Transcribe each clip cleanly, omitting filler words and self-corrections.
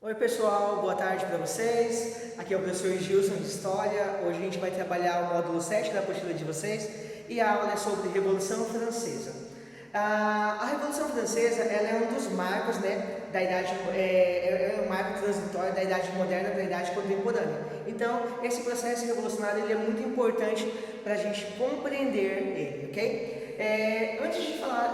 Oi pessoal, boa tarde para vocês. Aqui é o professor Gilson de História. Hoje a gente vai trabalhar o módulo 7 da apostila de vocês e a aula é sobre Revolução Francesa. A Revolução Francesa ela é um dos marcos, da idade, é um marco transitório da idade moderna para a idade contemporânea. Então, esse processo revolucionário ele é muito importante para a gente compreender ele, ok? Antes de falar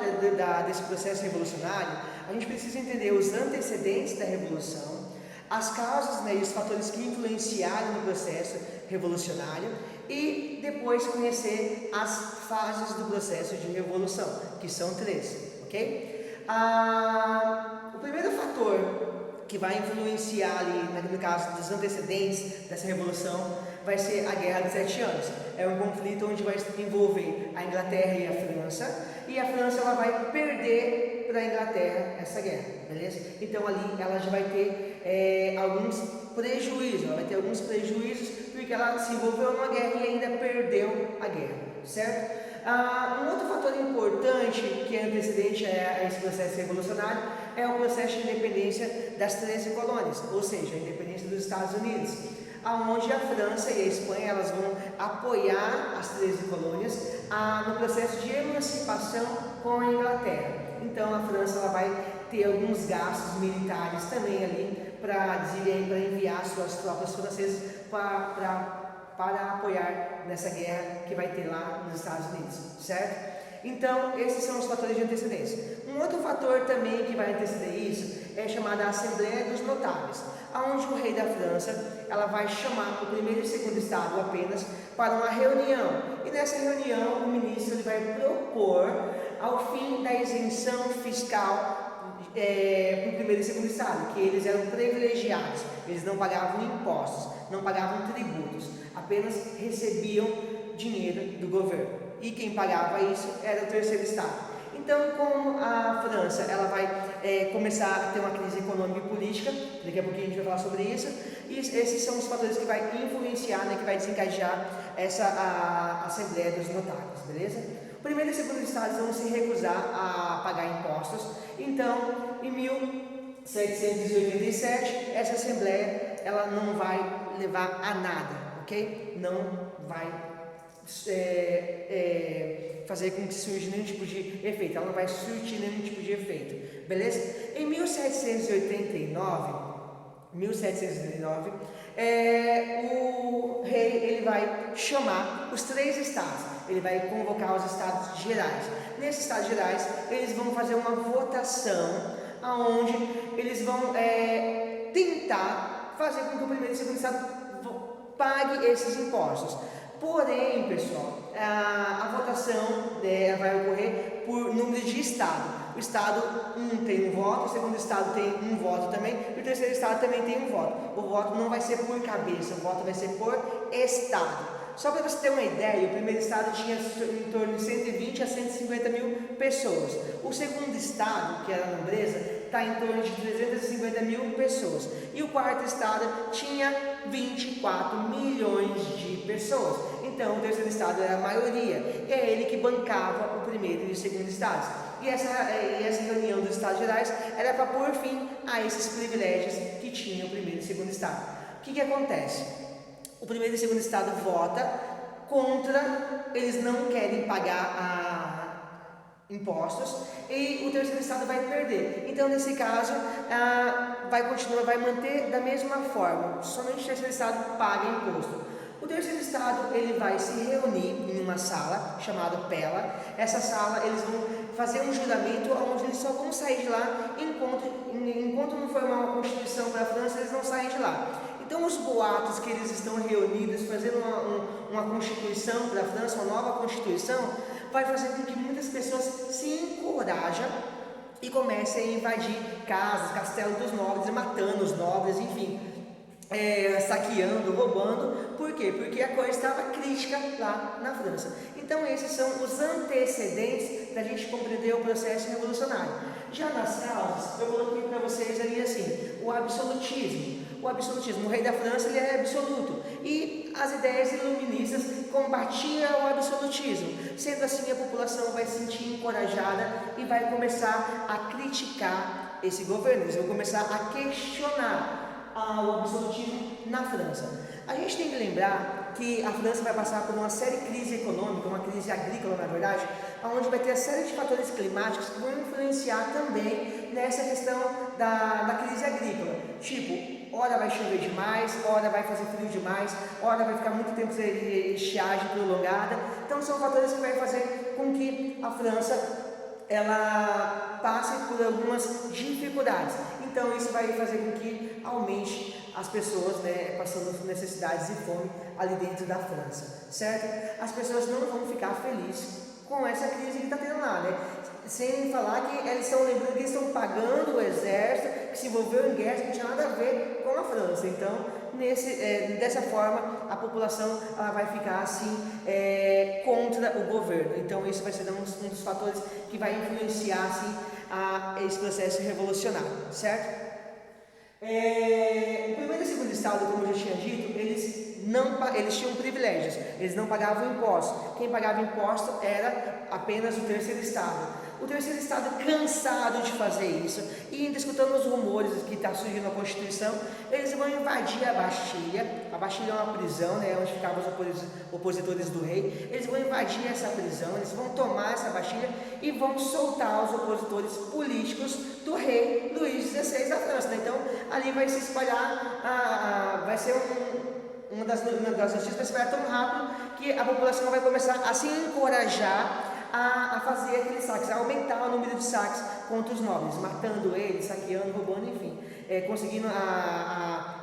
desse processo revolucionário, a gente precisa entender os antecedentes da Revolução, as causas e os fatores que influenciaram no processo revolucionário e depois conhecer as fases do processo de revolução, que são 3, ok? O primeiro fator que vai influenciar ali, no caso dos antecedentes dessa revolução, vai ser a Guerra dos 7 Anos. É um conflito onde vai envolver a Inglaterra e a França ela vai perder para a Inglaterra essa guerra, beleza? Então ali ela já vai ter alguns prejuízos, porque ela se envolveu numa guerra e ainda perdeu a guerra, certo? Um outro fator importante que é antecedente a esse processo revolucionário é o processo de independência das 13 colônias, ou seja, a independência dos Estados Unidos, aonde a França e a Espanha elas vão apoiar as 13 colônias no processo de emancipação com a Inglaterra. Então a França ela vai ter alguns gastos militares também ali para enviar suas tropas francesas para apoiar nessa guerra que vai ter lá nos Estados Unidos, certo? Então, esses são os fatores de antecedência. Um outro fator também que vai anteceder isso é chamada Assembleia dos Notáveis, onde o rei da França ela vai chamar o primeiro e segundo estado apenas para uma reunião. E nessa reunião, o ministro ele vai propor ao fim da isenção fiscal para o primeiro e segundo estado, que eles eram privilegiados, eles não pagavam impostos, não pagavam tributos, apenas recebiam dinheiro do governo. E quem pagava isso era o terceiro estado. Então, como a França ela vai começar a ter uma crise econômica e política, daqui a pouquinho a gente vai falar sobre isso, e esses são os fatores que vai influenciar, que vai desencadear a Assembleia dos Notáveis, beleza? O primeiro e segundo estados vão se recusar a pagar impostos. Então, em 1787, essa Assembleia ela não vai levar a nada, ok? Não vai fazer com que surja nenhum tipo de efeito, ela não vai surtir nenhum tipo de efeito, beleza? Em 1789, o rei ele vai chamar os 3 estados, ele vai convocar os estados gerais. Nesses estados gerais, eles vão fazer uma votação aonde eles vão tentar fazer com que o primeiro e segundo estado pague esses impostos. Porém, pessoal, a votação vai ocorrer por número de estado. O estado 1 tem um voto, o segundo estado tem um voto também, e o terceiro estado também tem um voto. O voto não vai ser por cabeça, o voto vai ser por estado. Só para você ter uma ideia, o primeiro estado tinha em torno de 120 a 150 mil pessoas. O segundo estado, que era a nobreza, está em torno de 350 mil pessoas. E o quarto estado tinha 24 milhões de pessoas. Então o terceiro estado era a maioria, e é ele que bancava o primeiro e o segundo estados. E essa reunião dos estados gerais era para pôr fim a esses privilégios que tinha o primeiro e o segundo estado. O que acontece? O primeiro e o segundo estado vota contra, eles não querem pagar impostos, e o terceiro estado vai perder. Então nesse caso vai manter da mesma forma, somente o terceiro estado paga imposto. O terceiro estado ele vai se reunir em uma sala chamada Pela. Essa sala eles vão fazer um juramento onde eles só vão sair de lá enquanto não for uma constituição para a França, eles não saem de lá. Então os boatos que eles estão reunidos fazendo uma constituição para a França, uma nova constituição, vai fazer com que muitas pessoas se encorajam e comecem a invadir casas, castelos dos nobres, matando os nobres, enfim, saqueando, roubando. Por quê? Porque a coisa estava crítica lá na França. Então esses são os antecedentes para a gente compreender o processo revolucionário. Já nas causas, eu coloquei para vocês ali assim, o absolutismo. O rei da França ele é absoluto, e as ideias iluministas combatiam o absolutismo. Sendo assim, a população vai se sentir encorajada e vai começar a criticar esse governo, eles vão começar a questionar o absolutismo na França. A gente tem que lembrar que a França vai passar por uma séria crise econômica, uma crise agrícola na verdade, onde vai ter uma série de fatores climáticos que vão influenciar também nessa questão da crise agrícola. Tipo, hora vai chover demais, hora vai fazer frio demais, hora vai ficar muito tempo de estiagem prolongada. Então são fatores que vai fazer com que a França ela passe por algumas dificuldades. Então isso vai fazer com que aumente as pessoas, né, passando necessidades e fome ali dentro da França, certo? As pessoas não vão ficar felizes com essa crise que está tendo lá, né? Sem falar que eles estão lembrando que eles estão pagando o exército que se envolveu em guerra que não tinha nada a ver com a França. Então, dessa forma, a população ela vai ficar assim contra o governo. Então, isso vai ser um dos fatores que vai influenciar assim, esse processo revolucionário, certo? O primeiro e o segundo estado, como eu já tinha dito, eles tinham privilégios, eles não pagavam impostos. Quem pagava imposto era apenas o terceiro estado. O terceiro estado, cansado de fazer isso e ainda escutando os rumores que está surgindo a Constituição, eles vão invadir a Bastilha. A Bastilha é uma prisão, né, onde ficavam os opositores do rei. Eles vão invadir essa prisão, eles vão tomar essa Bastilha e vão soltar os opositores políticos do rei Luís XVI da França, né? Então ali vai se espalhar, vai ser uma das notícias que vai se espalhar tão rápido que a população vai começar a se encorajar a fazer aqueles saques, a aumentar o número de saques contra os nobres, matando eles, saqueando, roubando, enfim, conseguindo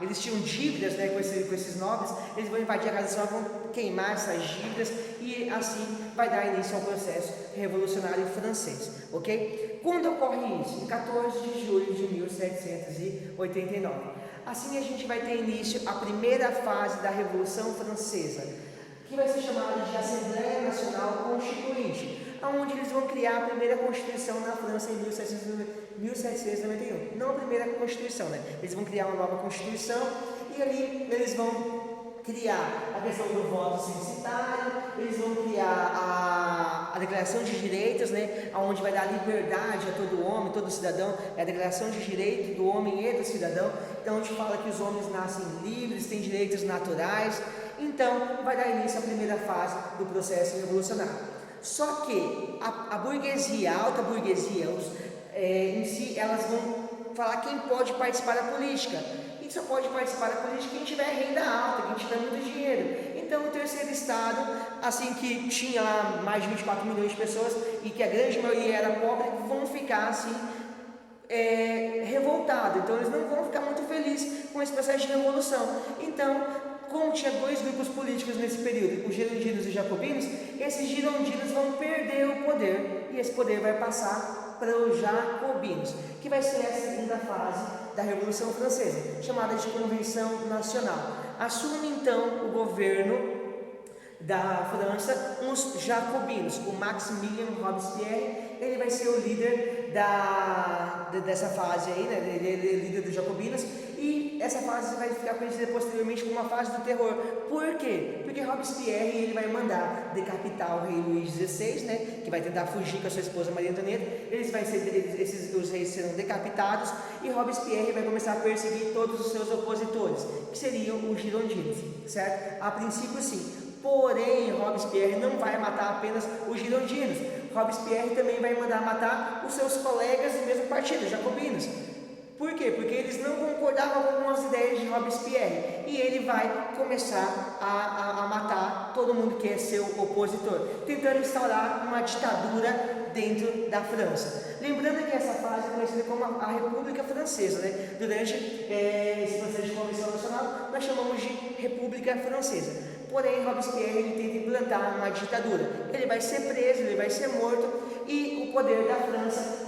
eles tinham dívidas, né, com esses nobres, eles vão invadir a casa vão queimar essas dívidas e assim vai dar início ao processo revolucionário francês, ok? Quando ocorre isso? Em 14 de julho de 1789. Assim a gente vai ter início a primeira fase da Revolução Francesa, que vai ser chamada de Assembleia Nacional Constituinte, onde eles vão criar a primeira Constituição na França em 1791. Não a primeira Constituição, né? Eles vão criar uma nova Constituição e ali eles vão criar a questão do voto censitário, eles vão criar a Declaração de Direitos, né? Onde vai dar liberdade a todo homem, todo cidadão, é a Declaração de Direito do homem e do cidadão, então onde fala que os homens nascem livres, têm direitos naturais. Então, vai dar início à primeira fase do processo revolucionário. Só que a burguesia, a alta burguesia, em si, elas vão falar quem pode participar da política. E só pode participar da política quem tiver renda alta, quem tiver muito dinheiro. Então, o terceiro estado, assim que tinha lá mais de 24 milhões de pessoas e que a grande maioria era pobre, vão ficar assim revoltados. Então, eles não vão ficar muito felizes com esse processo de revolução. Então, como tinha dois grupos políticos nesse período, os girondinos e os jacobinos, esses girondinos vão perder o poder e esse poder vai passar para os jacobinos, que vai ser a segunda fase da Revolução Francesa, chamada de Convenção Nacional. Assume então o governo da França os jacobinos. O Maximilien Robespierre, ele vai ser o líder dessa fase aí, né? Ele é líder dos jacobinos e essa fase vai ficar conhecida posteriormente como uma fase do terror. Por quê? Porque Robespierre ele vai mandar decapitar o rei Luís XVI, né? Que vai tentar fugir com a sua esposa Maria Antonieta. Os reis serão decapitados e Robespierre vai começar a perseguir todos os seus opositores, que seriam os girondinos, certo? A princípio sim. Porém, Robespierre não vai matar apenas os girondinos. Robespierre também vai mandar matar os seus colegas do mesmo partido, os jacobinos. Por quê? Porque eles não concordavam com as ideias de Robespierre. E ele vai começar a matar todo mundo que é seu opositor, tentando instaurar uma ditadura dentro da França. Lembrando que essa fase é conhecida como a República Francesa, né? Durante esse processo de Convenção Nacional, nós chamamos de República Francesa. Porém, Robespierre ele tenta implantar uma ditadura. Ele vai ser preso, ele vai ser morto e o poder da França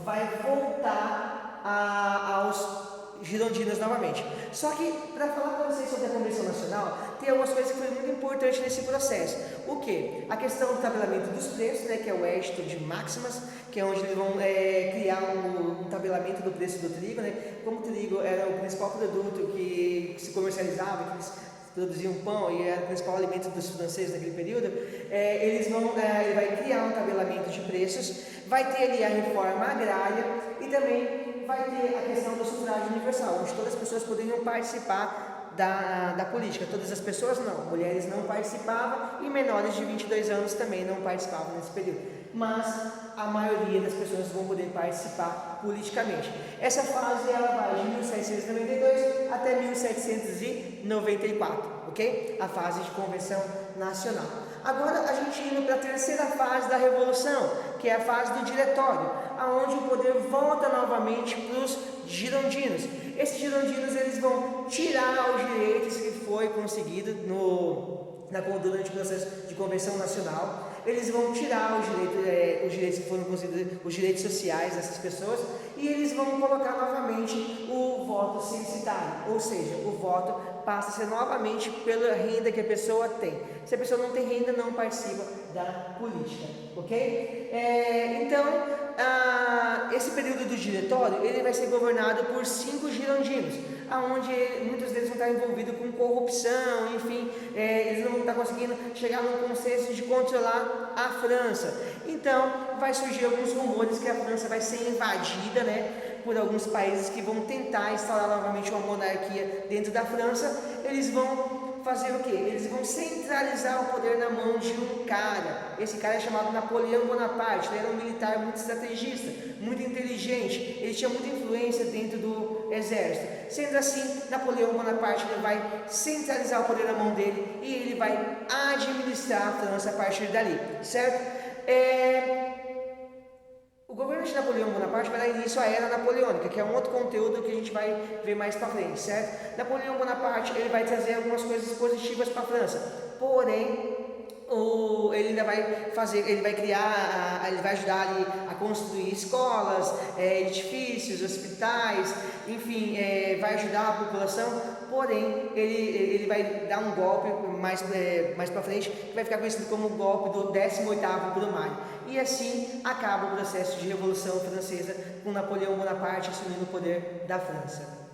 vai voltar aos girondinos novamente. Só que, para falar para vocês sobre a Convenção Nacional, tem algumas coisas que foram muito importantes nesse processo. O que? A questão do tabelamento dos preços, né, que é o Edito de Máximas, que é onde eles vão criar um tabelamento do preço do trigo, né? Como o trigo era o principal produto que se comercializava, que eles produziam pão e era o principal alimento dos franceses naquele período, ele vai criar um tabelamento de preços, vai ter ali a reforma agrária e também vai ter a questão do sufrágio universal, onde todas as pessoas poderiam participar da política. Todas as pessoas não, mulheres não participavam e menores de 22 anos também não participavam nesse período, mas a maioria das pessoas vão poder participar politicamente. Essa fase ela vai de 1792 até 1794, ok? A fase de convenção nacional. Agora a gente indo para a terceira fase da Revolução, que é a fase do diretório, aonde o poder volta novamente para os girondinos. Esses girondinos eles vão tirar os direitos que foi conseguido durante o processo de convenção nacional. Eles vão tirar os direitos que foram conseguidos, os direitos sociais dessas pessoas, e eles vão colocar novamente o voto censitário, ou seja, o voto passa a ser novamente pela renda que a pessoa tem. Se a pessoa não tem renda, não participa da política, ok? Esse período do diretório, ele vai ser governado por 5 girondinos, aonde muitos deles vão estar envolvidos com corrupção, enfim, eles não vão estar conseguindo chegar num consenso de controlar a França. Então, vai surgir alguns rumores que a França vai ser invadida, por alguns países que vão tentar instaurar novamente uma monarquia dentro da França. Eles vão fazer o quê? Eles vão centralizar o poder na mão de um cara. Esse cara é chamado Napoleão Bonaparte. Ele era um militar muito estrategista, muito inteligente. Ele tinha muita influência dentro do exército. Sendo assim, Napoleão Bonaparte ele vai centralizar o poder na mão dele e ele vai administrar a França a partir dali, certo? O governo de Napoleão Bonaparte vai dar início à Era Napoleônica, que é um outro conteúdo que a gente vai ver mais para frente, certo? Napoleão Bonaparte ele vai trazer algumas coisas positivas para a França, porém ele ainda vai ele vai ajudar ali a construir escolas, edifícios, hospitais, enfim, vai ajudar a população, porém ele vai dar um golpe mais para frente, que vai ficar conhecido como o golpe do 18º Brumário, e assim acaba o processo de Revolução Francesa com Napoleão Bonaparte assumindo o poder da França.